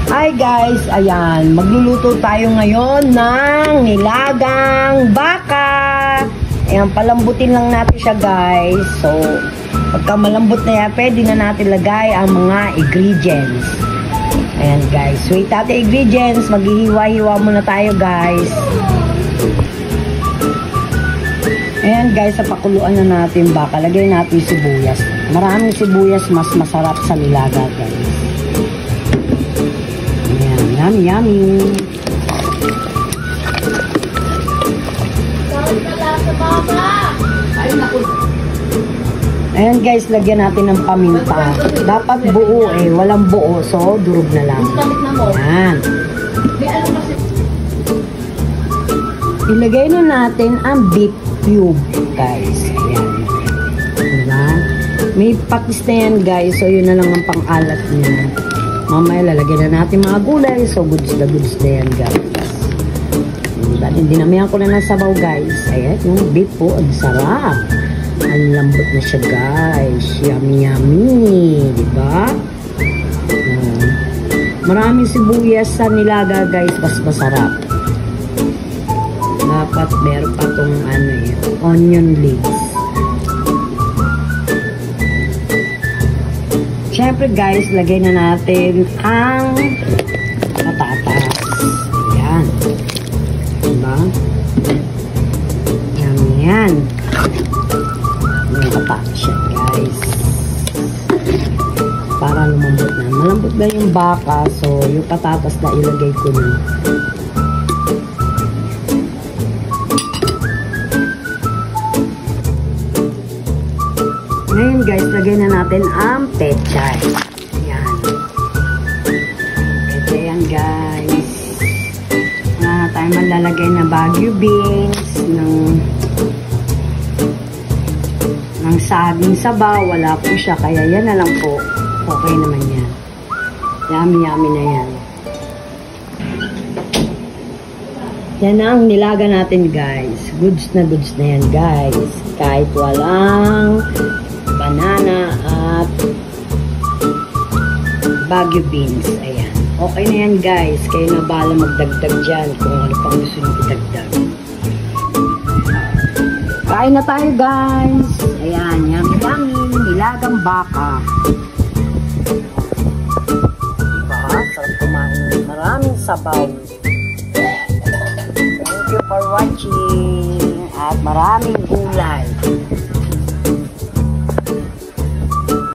Hi guys, ayan, magluluto tayo ngayon ng nilagang baka. Ayan, palambutin lang natin siya guys. So, pagka malambot na yan, pwede na natin lagay ang mga ingredients. Ayan guys, wait natin ingredients, maghihiwa-hiwa muna tayo guys. Ayan guys, sa pakuluan na natin baka, lagay natin sibuyas. Maraming sibuyas, mas masarap sa nilaga guys. Yummy, yummy. Ayan guys, lagyan natin ng paminta. Dapat buo eh, walang buo. So, durog na lang. Ayan. Ilagay na natin ang beef cube guys. Ayan. Diba? May patis na yan guys. So, yun na lang ang pang-alat niya. Mamaya lalagyan na natin mga gulay. So, goods na yan, guys. Dahil dinamihan ko na ng sabaw, guys. Ayan, yung beef po, ang sarap. Ang lambot na siya, guys. Yummy, yummy. Diba? Maraming sibuyas sa nilaga, guys. Mas masarap. Dapat meron pa itong onion leaves. Siyempre guys, lagay na natin ang patatas. Ayan. Diba? Yan. Yung patatas siya guys. Para lumambot na. Malambot na yung baka. So, yung patatas na ilagay ko na. Ngayon guys, lagay na natin ang pechay. Ayan. Pechay yan guys. Wala na tayo malalagay na Baguio beans, ng saging sabaw. Wala po siya. Kaya yan na lang po. Okay naman yan. Yummy, yummy na yan. Yan na ang nilaga natin guys. Goods na yan guys. Kahit walang banana at Baguio beans. Ayan. Okay na yan guys. Kayo na bahala magdagdag dyan kung ano pang gusto nyo idagdag. Kain na tayo guys. Ayan. Yummy yummy. Nilagang baka. Diba? Sarap kumain. Maraming sabaw. Thank you for watching. At maraming gulay.